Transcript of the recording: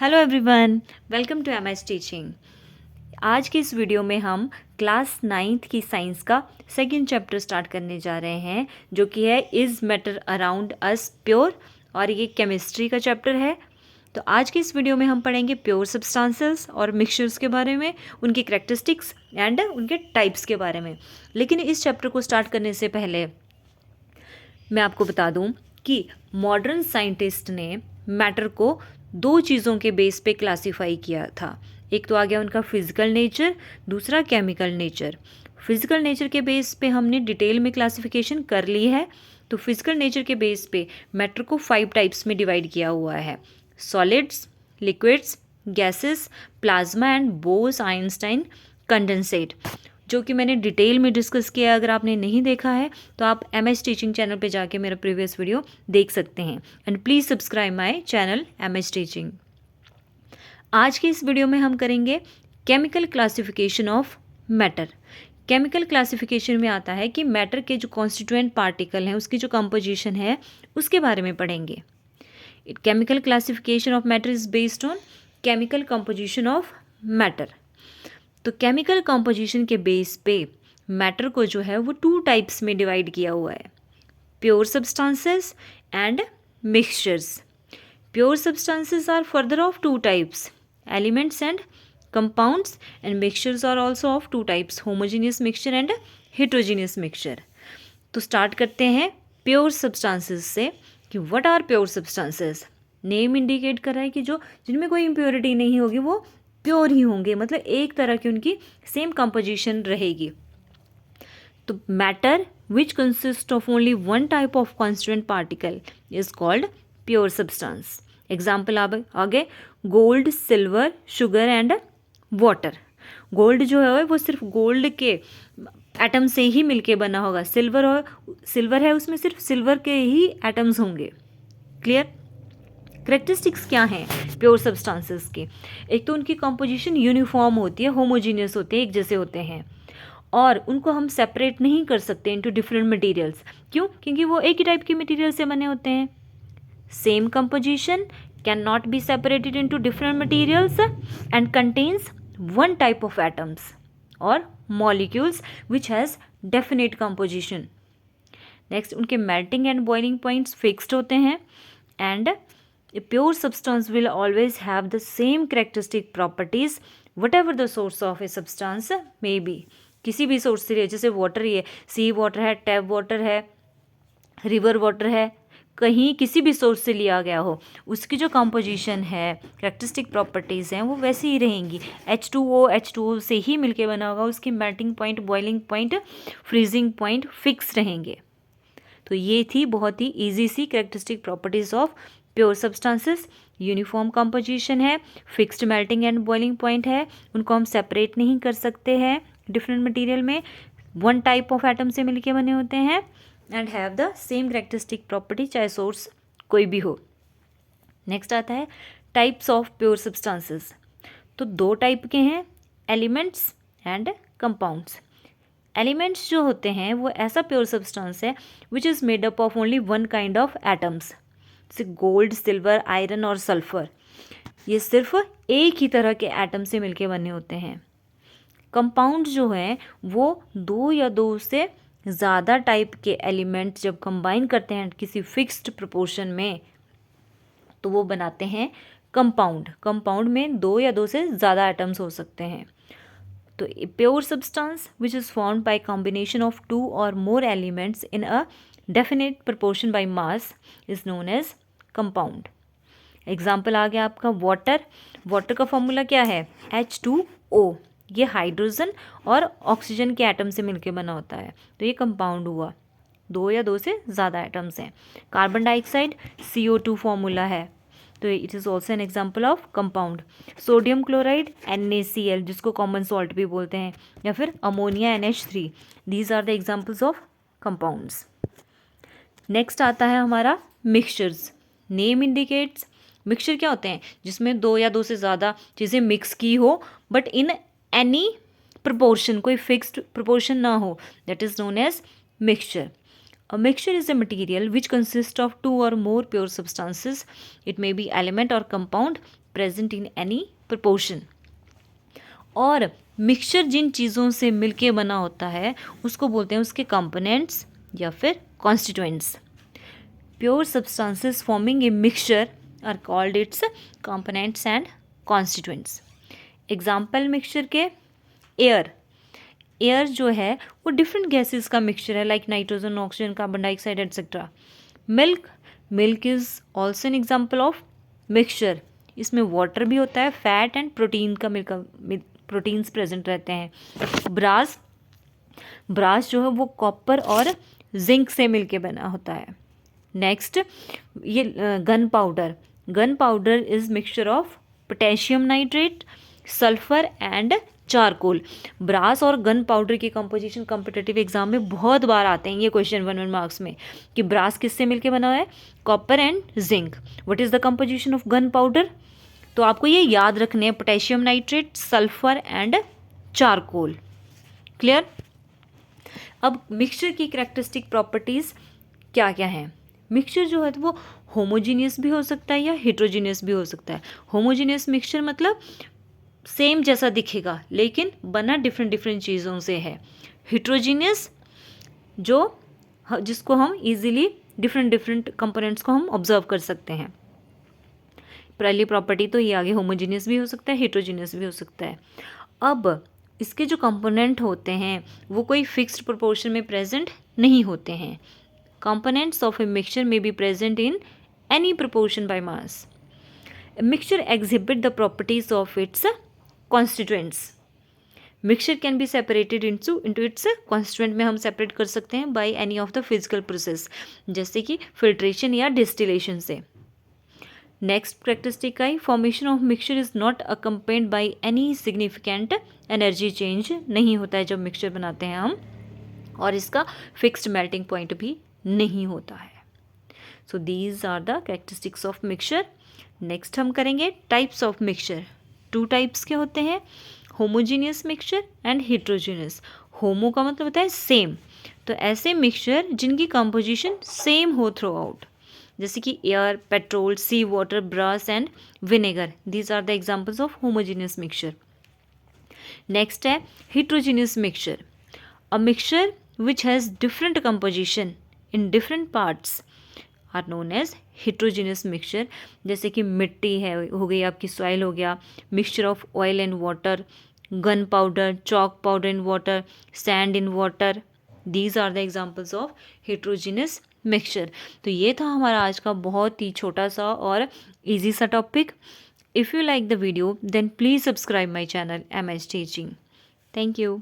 Hello everyone, welcome to MS Teaching. आज की इस वीडियो में हम क्लास 9th की साइंस का सेकंड चैप्टर स्टार्ट करने जा रहे हैं, जो कि है is matter around us pure, और ये केमिस्ट्री का चैप्टर है। तो आज की इस वीडियो में हम पढ़ेंगे प्योर सब्सटेंसेस और मिक्सचर्स के बारे में, उनकी करैक्टरिस्टिक्स एंड उनके टाइप्स के बारे में। लेकिन इस चैप्टर को स्टार्ट करने से पहले मैं आपको बता दूं कि मॉडर्न साइंटिस्ट ने मैटर को दो चीज़ों के बेस पे क्लासिफाई किया था। एक तो आ गया उनका फिजिकल नेचर, दूसरा केमिकल नेचर। फिजिकल नेचर के बेस पे हमने डिटेल में क्लासिफिकेशन कर ली है। तो फिजिकल नेचर के बेस पे मैटर को 5 टाइप्स में डिवाइड किया हुआ है: solids, liquids, gases, plasma and boss Einstein condensate, जो कि मैंने डिटेल में डिस्कस किया है। अगर आपने नहीं देखा है तो आप एमएस टीचिंग चैनल पे जाके मेरा प्रीवियस वीडियो देख सकते हैं। And please subscribe my channel MS Teaching. आज की इस वीडियो में हम करेंगे chemical classification of matter. Chemical classification में आता है कि मैटर के जो कॉन्स्टिट्यूएंट पार्टिकल हैं, उसकी जो कंपोजिशन है, उसके बारे में पढ़ेंगे। Chemical classification of matter is based on chemical composition of matter. तो केमिकल कंपोजिशन के बेस पे मैटर को जो है वो 2 टाइप्स में डिवाइड किया हुआ है: pure substances and mixtures. Pure substances are further of 2 types, elements and compounds, and mixtures are also of 2 types, homogeneous mixture and heterogeneous mixture. तो स्टार्ट करते हैं प्योर सब्सटेंसेस से कि what are pure substances. Name indicate कर रहा है कि जो जिनमें कोई इम्प्योरिटी नहीं होगी वो प्योर ही होंगे, मतलब एक तरह की उनकी सेम कंपोजिशन रहेगी। तो matter which consist of only one type of constituent particle is called pure substance. Example आगे gold, silver, sugar and water. Gold जो है वो सिर्फ गोल्ड के एटम से ही मिलके बना होगा। सिल्वर है उसमें सिर्फ सिल्वर के ही एटम्स होंगे। क्लियर? करेक्टरिस्टिक्स क्या हैं प्योर सब्सटेंसेस के? एक तो उनकी कंपोजिशन यूनिफॉर्म होती है, होमोजीनियस होते हैं, एक जैसे होते हैं, और उनको हम सेपरेट नहीं कर सकते इनटू डिफरेंट मटेरियल्स। क्यों? क्योंकि वो एक ही टाइप के मटेरियल से बने होते हैं। Same composition can not be separated into different materials and contains one type of atoms और molecules which has definite composition. Next, उनके melting and boiling points fixed होते हैं। And a pure substance will always have the same characteristic properties whatever the source of a substance may be। किसी भी source से, जैसे water ही है, सी water है, tap water है, रिवर वाटर है, कहीं किसी भी सोर्स से लिया गया हो, उसकी जो कंपोजिशन है, कैरेक्टरिस्टिक प्रॉपर्टीज़ हैं, वो वैसी ही रहेंगी। H2O से ही मिलके बना होगा, उसकी melting point, boiling point, freezing point fix रहेंगे। तो ये थी बहुत ही ईजी सी characteristic properties of pure substances. Uniform composition है, fixed melting and boiling point है, उनको हम सेपरेट नहीं कर सकते हैं डिफरेंट मटेरियल में, वन टाइप ऑफ एटम से मिलके बने होते हैं, and have the same characteristic property, चाहे सोर्स कोई भी हो। नेक्स्ट आता है टाइप्स ऑफ प्योर सब्सटेंसेस। तो 2 टाइप के हैं, एलिमेंट्स एंड कंपाउंड्स। एलिमेंट्स जो होते हैं वो ऐसा प्योर सब्सटेंस है which is made up of only one kind of atoms, जैसे गोल्ड, सिल्वर, आयरन और सल्फर। ये सिर्फ एक ही तरह के एटम से मिलके बने होते हैं। कंपाउंड जो हैं वो 2 या 2 से ज़्यादा टाइप के एलिमेंट जब कंबाइन करते हैं किसी फिक्स्ड प्रोपोर्शन में, तो वो बनाते हैं कंपाउंड। कंपाउंड में 2 या 2 से ज़्यादा एटम्स हो सकते हैं। तो pure substance which is formed by combination of 2 और more elements in a definite proportion by mass is known as compound. Example आ गया आपका वाटर। वाटर का फॉर्मूला क्या है? H2O। ये हाइड्रोजन और ऑक्सीजन के एटम से मिलकर बना होता है, तो ये कंपाउंड हुआ। 2 या 2 से ज़्यादा एटम्स हैं। कार्बन डाइऑक्साइड CO2 फॉर्मूला है, तो it is also an example of compound. Sodium chloride NaCl, जिसको कॉमन सॉल्ट भी बोलते हैं, या फिर ammonia NH3, these are the examples of compounds. Next आता है हमारा मिक्सचर्स। नेम इंडिकेट्स, मिक्सचर क्या होते हैं? जिसमें 2 या 2 से ज़्यादा चीज़ें मिक्स की हो, बट इन एनी प्रपोर्शन, कोई फिक्स्ड प्रपोर्शन ना हो, that is known as mixture. A mixture is a material which consists of 2 or more pure substances. It may be element or compound present in any proportion. और mixture जिन चीज़ों से मिलके बना होता है उसको बोलते हैं उसके कंपोनेंट्स या फिर constituents. Pure substances forming a mixture are called its components and constituents. Example mixture के एयर जो है वो डिफरेंट गैसेस का मिक्सचर है, like nitrogen, oxygen, carbon dioxide etcetera. Milk is also an example of mixture. इसमें water भी होता है, फैट एंड प्रोटीन का प्रोटीन्स प्रेजेंट रहते हैं। ब्रास जो है वो कॉपर और जिंक से मिलके बना होता है। नेक्स्ट ये gun powder is mixture of potassium nitrate, sulphur and charcoal. Brass और गन पाउडर की कंपोजिशन कॉम्पिटिटिव एग्जाम में बहुत बार आते हैं ये क्वेश्चन 1 मार्क्स में कि ब्रास किससे मिलके बना है, copper and zinc. What is the composition of gun powder? तो आपको ये याद रखने हैं, potassium nitrate, sulphur and charcoal. Clear? अब मिक्सचर की कैरेक्टरिस्टिक प्रॉपर्टीज क्या क्या हैं? मिक्सचर जो है तो वो होमोजीनियस भी हो सकता है या हेट्रोजीनियस भी हो सकता है। होमोजीनियस मिक्सचर मतलब सेम जैसा दिखेगा लेकिन बना डिफरेंट चीज़ों से है। हेट्रोजीनियस जिसको हम इजीली डिफरेंट कंपोनेंट्स को हम ऑब्जर्व कर सकते हैं। पहली प्रॉपर्टी तो ये आगे होमोजीनियस भी हो सकता है, हेट्रोजीनियस भी हो सकता है। अब इसके जो कंपोनेंट होते हैं वो कोई फिक्स्ड प्रोपोर्शन में प्रेजेंट नहीं होते हैं। कंपोनेंट्स ऑफ ए मिक्सचर में be present in any proportion by mass. Mixture exhibit the properties of its constituents. Mixture can be separated into its constituent में हम सेपरेट कर सकते हैं by any of the physical process, जैसे कि filtration या distillation से। Next characteristic I, formation of mixture is not accompanied by any significant energy change. नहीं होता है जब मिक्सचर बनाते हैं हम, और इसका फिक्स्ड मेल्टिंग पॉइंट भी नहीं होता है। So these are the characteristics of mixture. Next हम करेंगे टाइप्स ऑफ मिक्सचर। 2 टाइप्स के होते हैं, homogeneous mixture and heterogeneous. Homo का मतलब होता है सेम, तो ऐसे मिक्सचर जिनकी कंपोजिशन सेम हो थ्रू आउट, जैसे कि air, petrol, sea water, brass and vinegar. These are the examples of homogeneous mixture. Next है heterogeneous mixture, a mixture which has different composition in different parts are known as heterogeneous mixture। जैसे कि मिट्टी है हो गई, आपकी soil हो गया, mixture of oil and water, gun powder, chalk powder in water, sand in water. These are the examples of heterogeneous mixture. तो ये था हमारा आज का बहुत ही छोटा सा और ईजी सा topic. If you like the video then please subscribe my channel MS Teaching। Thank you.